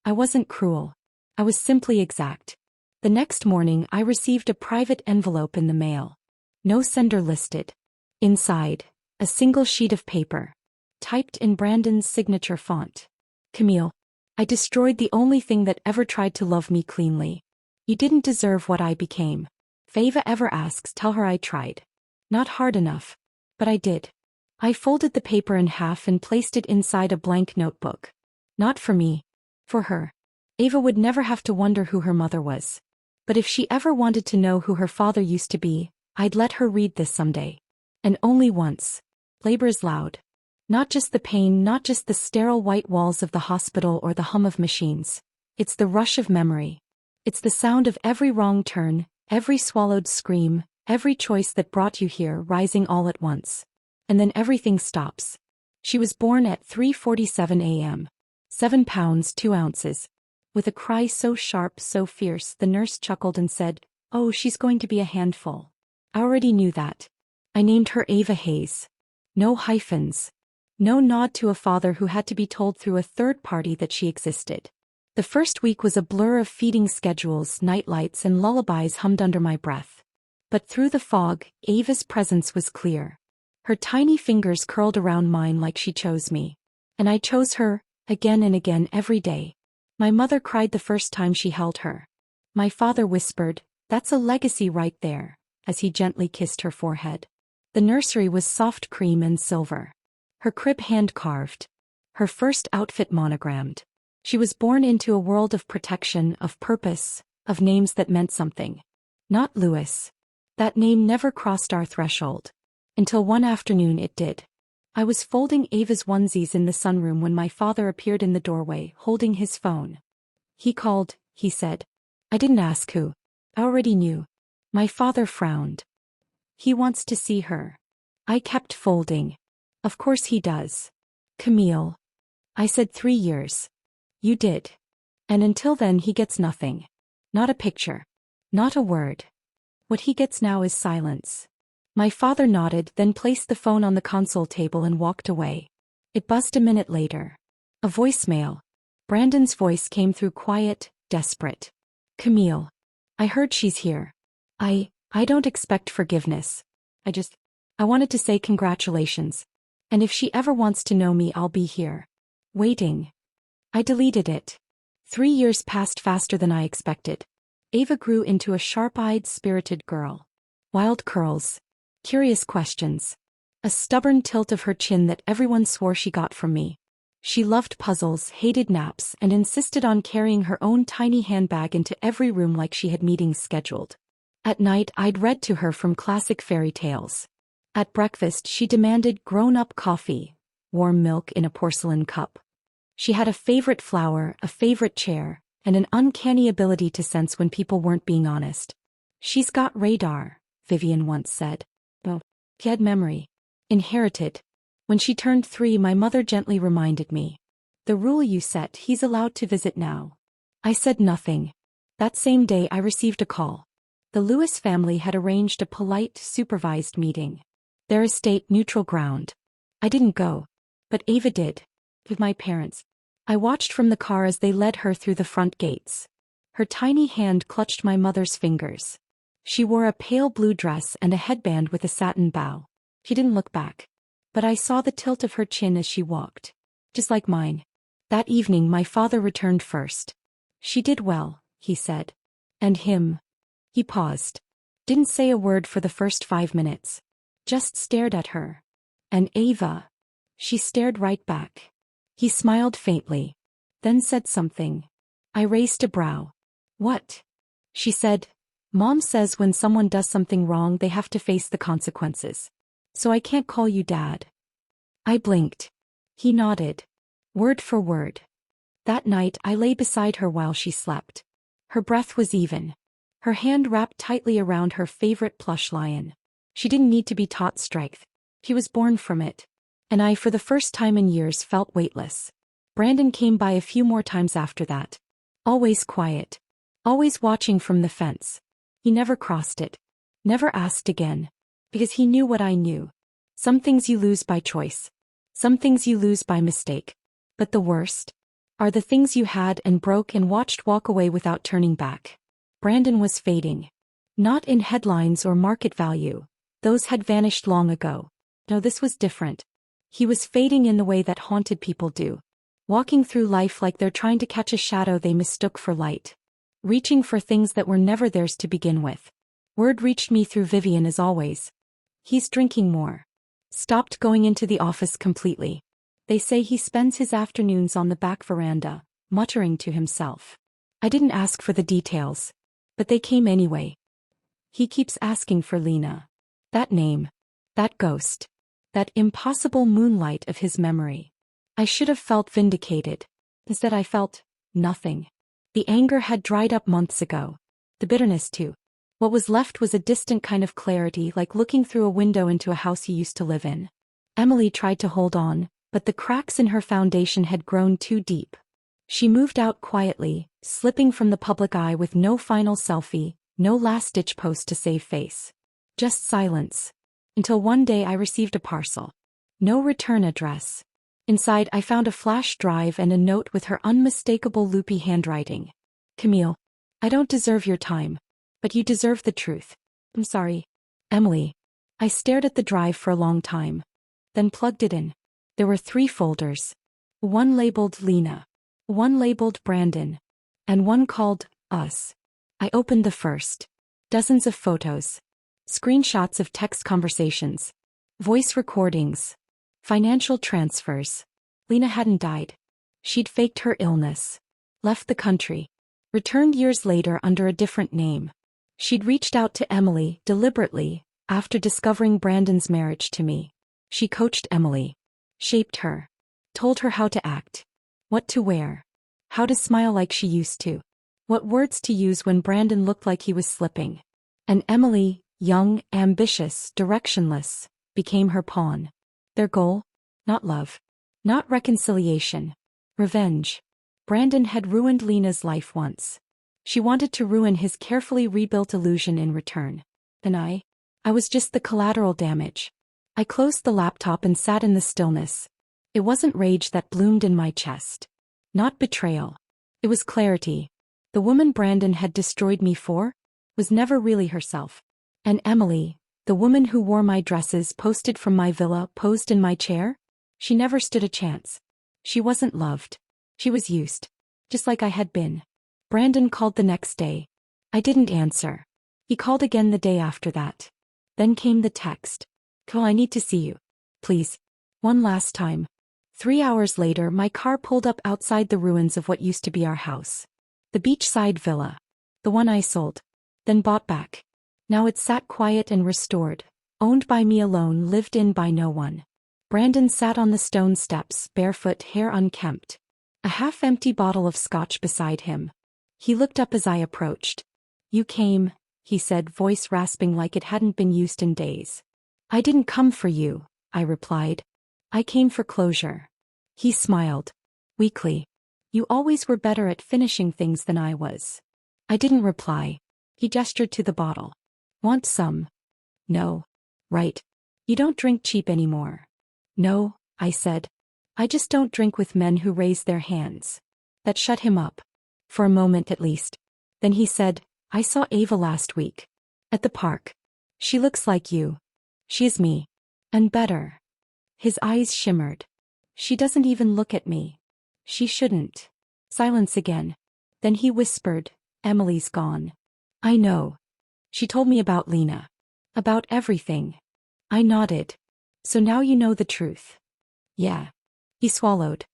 I wasn't cruel. I was simply exact. The next morning I received a private envelope in the mail. No sender listed. Inside, a single sheet of paper. Typed in Brandon's signature font. "Camille, I destroyed the only thing that ever tried to love me cleanly. You didn't deserve what I became. If Ava ever asks, tell her I tried. Not hard enough. But I did." I folded the paper in half and placed it inside a blank notebook. Not for me. For her. Ava would never have to wonder who her mother was. But if she ever wanted to know who her father used to be, I'd let her read this someday. And only once. Labor's loud. Not just the pain, not just the sterile white walls of the hospital or the hum of machines. It's the rush of memory. It's the sound of every wrong turn, every swallowed scream, every choice that brought you here rising all at once. And then everything stops. She was born at 3:47 a.m. 7 pounds 2 ounces. With a cry so sharp, so fierce, the nurse chuckled and said, "Oh, she's going to be a handful." I already knew that. I named her Ava Hayes. No hyphens. No nod to a father who had to be told through a third party that she existed. The first week was a blur of feeding schedules, nightlights, and lullabies hummed under my breath. But through the fog, Ava's presence was clear. Her tiny fingers curled around mine like she chose me. And I chose her, again and again every day. My mother cried the first time she held her. My father whispered, "That's a legacy right there," as he gently kissed her forehead. The nursery was soft cream and silver. Her crib hand-carved. Her first outfit monogrammed. She was born into a world of protection, of purpose, of names that meant something. Not Lewis. That name never crossed our threshold. Until one afternoon it did. I was folding Ava's onesies in the sunroom when my father appeared in the doorway, holding his phone. "He called," he said. I didn't ask who. I already knew. My father frowned. He wants to see her. I kept folding. Of course he does. Camille. I said 3 years. You did. And until then he gets nothing. Not a picture. Not a word. What he gets now is silence. My father nodded, then placed the phone on the console table and walked away. It buzzed a minute later. A voicemail. Brandon's voice came through quiet, desperate. Camille. I heard she's here. I don't expect forgiveness. I wanted to say congratulations. And if she ever wants to know me, I'll be here. Waiting. I deleted it. 3 years passed faster than I expected. Ava grew into a sharp-eyed, spirited girl. Wild curls. Curious questions. A stubborn tilt of her chin that everyone swore she got from me. She loved puzzles, hated naps, and insisted on carrying her own tiny handbag into every room like she had meetings scheduled. At night, I'd read to her from classic fairy tales. At breakfast, she demanded grown-up coffee, warm milk in a porcelain cup. She had a favorite flower, a favorite chair, and an uncanny ability to sense when people weren't being honest. She's got radar, Vivian once said. Oh, she had memory. Inherited. When she turned 3, my mother gently reminded me. The rule you set, he's allowed to visit now. I said nothing. That same day I received a call. The Lewis family had arranged a polite, supervised meeting. Their estate neutral ground. I didn't go. But Ava did. With my parents. I watched from the car as they led her through the front gates. Her tiny hand clutched my mother's fingers. She wore a pale blue dress and a headband with a satin bow. She didn't look back. But I saw the tilt of her chin as she walked. Just like mine. That evening my father returned first. She did well, he said. And him. He paused. Didn't say a word for the first 5 minutes. Just stared at her. And Ava. She stared right back. He smiled faintly. Then said something. I raised a brow. What? She said, Mom says when someone does something wrong they have to face the consequences. So I can't call you Dad. I blinked. He nodded. Word for word. That night I lay beside her while she slept. Her breath was even. Her hand wrapped tightly around her favorite plush lion. She didn't need to be taught strength. She was born from it. And I, for the first time in years, felt weightless. Brandon came by a few more times after that. Always quiet. Always watching from the fence. He never crossed it. Never asked again. Because he knew what I knew. Some things you lose by choice. Some things you lose by mistake. But the worst are the things you had and broke and watched walk away without turning back. Brandon was fading. Not in headlines or market value. Those had vanished long ago. No, this was different. He was fading in the way that haunted people do. Walking through life like they're trying to catch a shadow they mistook for light. Reaching for things that were never theirs to begin with. Word reached me through Vivian as always. He's drinking more. Stopped going into the office completely. They say he spends his afternoons on the back veranda, muttering to himself. I didn't ask for the details. But they came anyway. He keeps asking for Lena. That name. That ghost. That impossible moonlight of his memory. I should have felt vindicated. Instead I felt nothing. The anger had dried up months ago. The bitterness too. What was left was a distant kind of clarity, like looking through a window into a house he used to live in. Emily tried to hold on, but the cracks in her foundation had grown too deep. She moved out quietly, slipping from the public eye with no final selfie, no last-ditch post to save face. Just silence. Until one day I received a parcel. No return address. Inside I found a flash drive and a note with her unmistakable loopy handwriting. Camille, I don't deserve your time. But you deserve the truth. I'm sorry. Emily. I stared at the drive for a long time. Then plugged it in. There were 3 folders. One labeled Lena. One labeled Brandon. And one called Us. I opened the first. Dozens of photos. Screenshots of text conversations. Voice recordings. Financial transfers. Lena hadn't died. She'd faked her illness. Left the country. Returned years later under a different name. She'd reached out to Emily, deliberately, after discovering Brandon's marriage to me. She coached Emily. Shaped her. Told her how to act. What to wear. How to smile like she used to. What words to use when Brandon looked like he was slipping. And Emily, young, ambitious, directionless, became her pawn. Their goal? Not love. Not reconciliation. Revenge. Brandon had ruined Lena's life once. She wanted to ruin his carefully rebuilt illusion in return. And I was just the collateral damage. I closed the laptop and sat in the stillness. It wasn't rage that bloomed in my chest. Not betrayal. It was clarity. The woman Brandon had destroyed me for was never really herself. And Emily, the woman who wore my dresses posted from my villa, posed in my chair, she never stood a chance. She wasn't loved. She was used. Just like I had been. Brandon called the next day. I didn't answer. He called again the day after that. Then came the text. "Cole, I need to see you. Please. One last time." 3 hours later, my car pulled up outside the ruins of what used to be our house. The beachside villa. The one I sold. Then bought back. Now it sat quiet and restored, owned by me alone, lived in by no one. Brandon sat on the stone steps, barefoot, hair unkempt. A half-empty bottle of scotch beside him. He looked up as I approached. "You came," he said, voice rasping like it hadn't been used in days. "I didn't come for you," I replied. "I came for closure." He smiled. Weakly. "You always were better at finishing things than I was." I didn't reply. He gestured to the bottle. "Want some?" "No." "Right. You don't drink cheap anymore." "No," I said. "I just don't drink with men who raise their hands." That shut him up. For a moment at least. Then he said, "I saw Ava last week. At the park. She looks like you. She is me. And better." His eyes shimmered. "She doesn't even look at me. She shouldn't." Silence again. Then he whispered, "Emily's gone." "I know. She told me about Lena. About everything." I nodded. "So now you know the truth." "Yeah." He swallowed.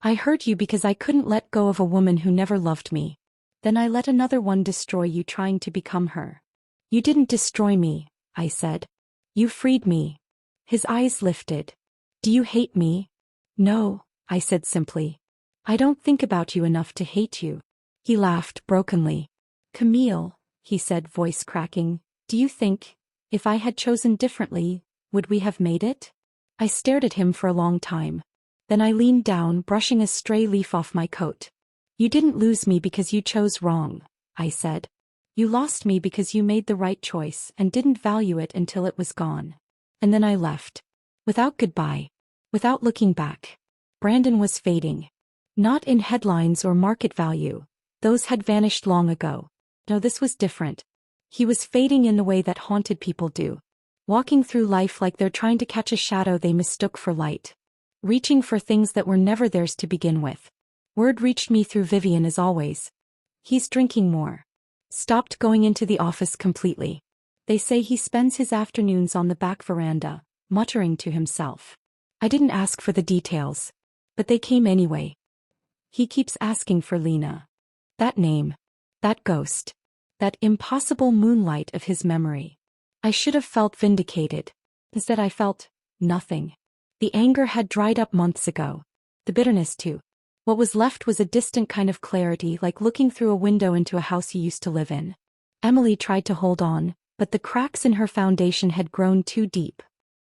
"I hurt you because I couldn't let go of a woman who never loved me. Then I let another one destroy you trying to become her." "You didn't destroy me," I said. "You freed me." His eyes lifted. "Do you hate me?" "No," I said simply. "I don't think about you enough to hate you." He laughed brokenly. "Camille," he said, voice cracking, "do you think, if I had chosen differently, would we have made it?" I stared at him for a long time. Then I leaned down, brushing a stray leaf off my coat. "You didn't lose me because you chose wrong," I said. "You lost me because you made the right choice and didn't value it until it was gone." And then I left. Without goodbye. Without looking back. Brandon was fading. Not in headlines or market value. Those had vanished long ago. No, this was different. He was fading in the way that haunted people do. Walking through life like they're trying to catch a shadow they mistook for light. Reaching for things that were never theirs to begin with. Word reached me through Vivian as always. "He's drinking more. Stopped going into the office completely. They say he spends his afternoons on the back veranda, muttering to himself." I didn't ask for the details. But they came anyway. "He keeps asking for Lena." That name. That ghost. That impossible moonlight of his memory. I should have felt vindicated. Instead I felt nothing. The anger had dried up months ago. The bitterness too. What was left was a distant kind of clarity, like looking through a window into a house he used to live in. Emily tried to hold on, but the cracks in her foundation had grown too deep.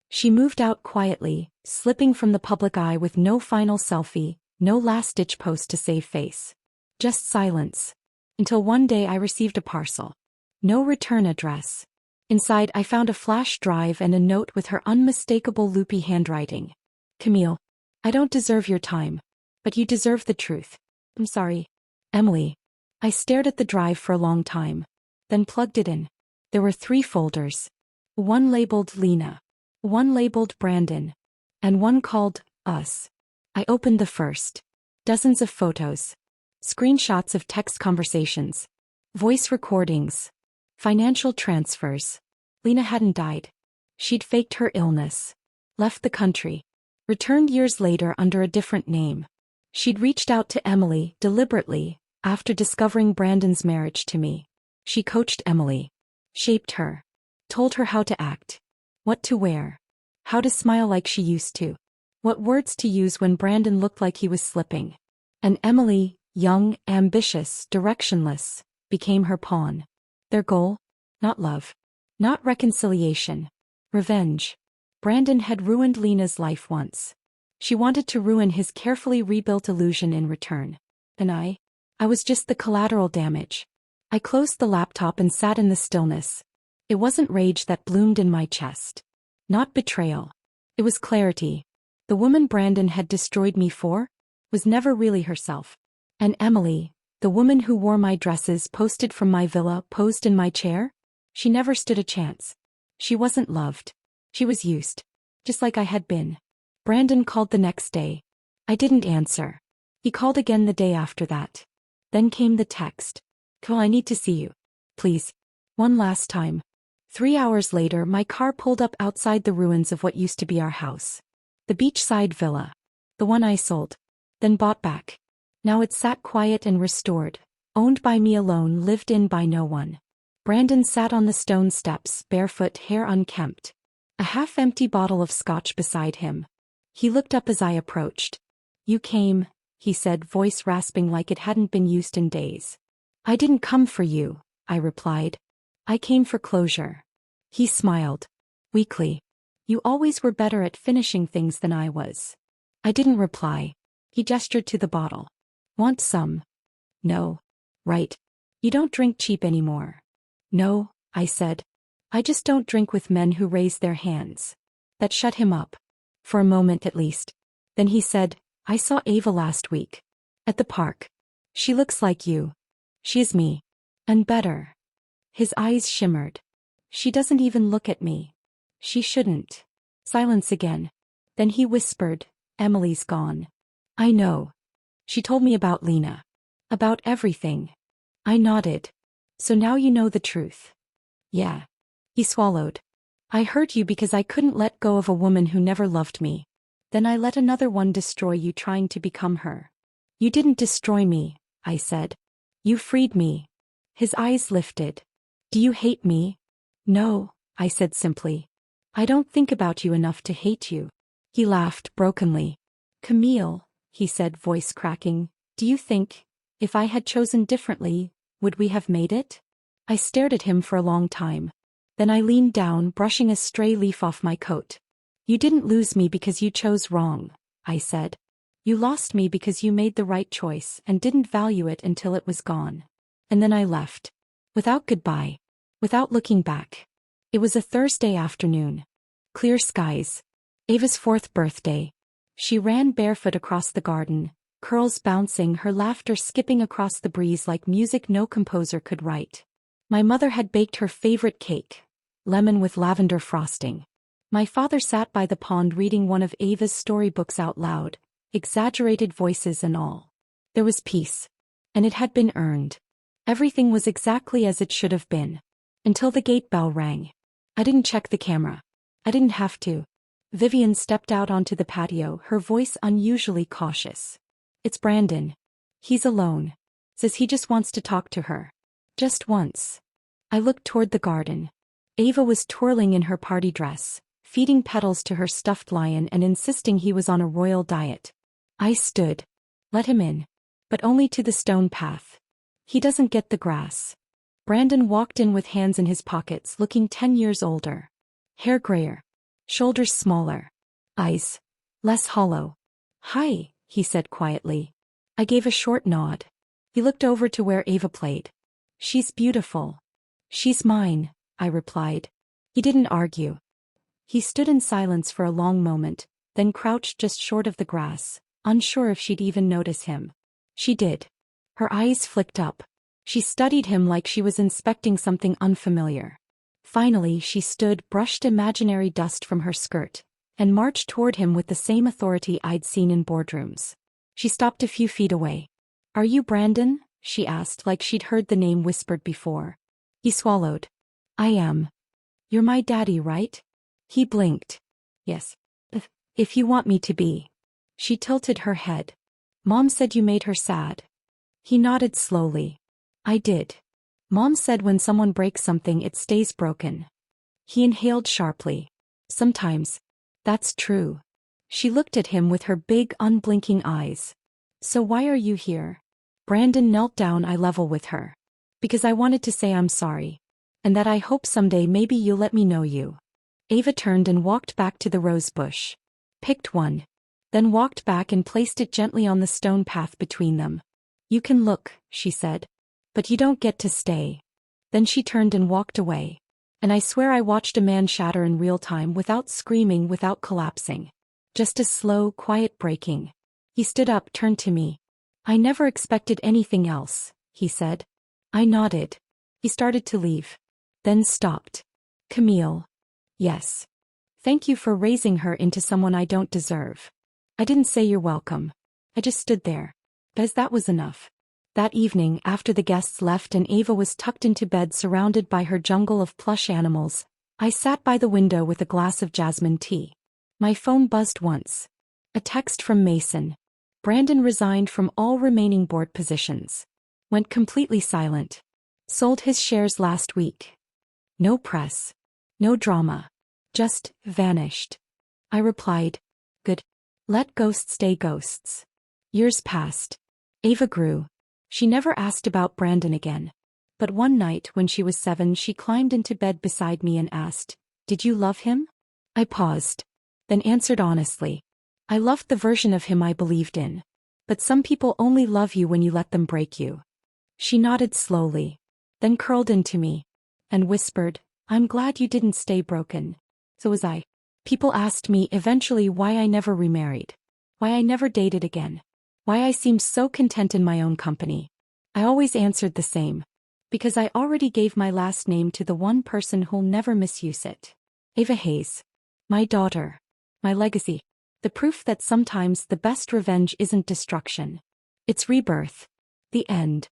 She moved out quietly, slipping from the public eye with no final selfie, no last-ditch post to save face. Just silence. Until one day I received a parcel. No return address. Inside I found a flash drive and a note with her unmistakable loopy handwriting. "Camille, I don't deserve your time. But you deserve the truth. I'm sorry. Emily." I stared at the drive for a long time. Then plugged it in. There were 3 folders. One labeled Lena. One labeled Brandon. And one called Us. I opened the first. Dozens of photos. Screenshots of text conversations. Voice recordings. Financial transfers. Lena hadn't died. She'd faked her illness. Left the country. Returned years later under a different name. She'd reached out to Emily, deliberately, after discovering Brandon's marriage to me. She coached Emily. Shaped her. Told her how to act. What to wear. How to smile like she used to. What words to use when Brandon looked like he was slipping. And Emily, young, ambitious, directionless, became her pawn. Their goal? Not love. Not reconciliation. Revenge. Brandon had ruined Lena's life once. She wanted to ruin his carefully rebuilt illusion in return. And I was just the collateral damage. I closed the laptop and sat in the stillness. It wasn't rage that bloomed in my chest. Not betrayal. It was clarity. The woman Brandon had destroyed me for was never really herself. And Emily, the woman who wore my dresses posted from my villa, posed in my chair? She never stood a chance. She wasn't loved. She was used. Just like I had been. Brandon called the next day. I didn't answer. He called again the day after that. Then came the text. "Cole, I need to see you. Please. One last time." 3 hours later, my car pulled up outside the ruins of what used to be our house. The beachside villa. The one I sold. Then bought back. Now it sat quiet and restored. Owned by me alone, lived in by no one. Brandon sat on the stone steps, barefoot, hair unkempt. A half-empty bottle of scotch beside him. He looked up as I approached. "You came," he said, voice rasping like it hadn't been used in days. "I didn't come for you," I replied. "I came for closure." He smiled. Weakly. "You always were better at finishing things than I was." I didn't reply. He gestured to the bottle. "Want some?" "No." "Right. You don't drink cheap anymore." "No," I said. "I just don't drink with men who raise their hands." That shut him up. For a moment at least. Then he said, "I saw Ava last week. At the park. She looks like you. She is me. And better." His eyes shimmered. "She doesn't even look at me. She shouldn't." Silence again. Then he whispered, "Emily's gone." "I know. She told me about Lena. About everything." I nodded. "So now you know the truth." "Yeah." He swallowed. "I hurt you because I couldn't let go of a woman who never loved me. Then I let another one destroy you trying to become her." "You didn't destroy me," I said. "You freed me." His eyes lifted. "Do you hate me?" "No," I said simply. "I don't think about you enough to hate you." He laughed brokenly. "Camille," he said, voice cracking, "do you think, if I had chosen differently, would we have made it?" I stared at him for a long time. Then I leaned down, brushing a stray leaf off my coat. "You didn't lose me because you chose wrong," I said. "You lost me because you made the right choice and didn't value it until it was gone." And then I left. Without goodbye. Without looking back. It was a Thursday afternoon. Clear skies. Ava's 4th birthday. She ran barefoot across the garden, curls bouncing, her laughter skipping across the breeze like music no composer could write. My mother had baked her favorite cake, lemon with lavender frosting. My father sat by the pond reading one of Ava's storybooks out loud, exaggerated voices and all. There was peace. And it had been earned. Everything was exactly as it should have been. Until the gate bell rang. I didn't check the camera. I didn't have to. Vivian stepped out onto the patio, her voice unusually cautious. "It's Brandon. He's alone. Says he just wants to talk to her. Just once." I looked toward the garden. Ava was twirling in her party dress, feeding petals to her stuffed lion and insisting he was on a royal diet. I stood. "Let him in. But only to the stone path. He doesn't get the grass." Brandon walked in with hands in his pockets, looking 10 years older. Hair grayer. Shoulders smaller. Eyes less hollow. "Hi," he said quietly. I gave a short nod. He looked over to where Ava played. "She's beautiful." "She's mine," I replied. He didn't argue. He stood in silence for a long moment, then crouched just short of the grass, unsure if she'd even notice him. She did. Her eyes flicked up. She studied him like she was inspecting something unfamiliar. Finally, she stood, brushed imaginary dust from her skirt, and marched toward him with the same authority I'd seen in boardrooms. She stopped a few feet away. "Are you Brandon?" she asked, like she'd heard the name whispered before. He swallowed. "I am." "You're my daddy, right?" He blinked. "Yes. If you want me to be." She tilted her head. "Mom said you made her sad." He nodded slowly. "I did. Mom said when someone breaks something it stays broken." He inhaled sharply. "Sometimes. That's true." She looked at him with her big, unblinking eyes. "So why are you here?" Brandon knelt down eye level with her. "Because I wanted to say I'm sorry. And that I hope someday maybe you'll let me know you. Ava turned and walked back to the rose bush. Picked one. Then walked back and placed it gently on the stone path between them. You can look, she said. But you don't get to stay. Then she turned and walked away. And I swear I watched a man shatter in real time without screaming, without collapsing. Just a slow, quiet breaking. He stood up, turned to me. I never expected anything else, he said. I nodded. He started to leave. Then stopped. Camille. Yes. Thank you for raising her into someone I don't deserve. I didn't say you're welcome. I just stood there. Because that was enough. That evening, after the guests left and Ava was tucked into bed surrounded by her jungle of plush animals, I sat by the window with a glass of jasmine tea. My phone buzzed once. A text from Mason. Brandon resigned from all remaining board positions. Went completely silent. Sold his shares last week. No press. No drama. Just vanished. I replied, good. Let ghosts stay ghosts. Years passed. Ava grew. She never asked about Brandon again. But one night when she was 7, she climbed into bed beside me and asked, did you love him? I paused. Then answered honestly. I loved the version of him I believed in. But some people only love you when you let them break you. She nodded slowly. Then curled into me. And whispered, I'm glad you didn't stay broken. So was I. People asked me eventually why I never remarried. Why I never dated again. Why I seemed so content in my own company. I always answered the same. Because I already gave my last name to the one person who'll never misuse it. Ava Hayes. My daughter. My legacy. The proof that sometimes the best revenge isn't destruction. It's rebirth. The end.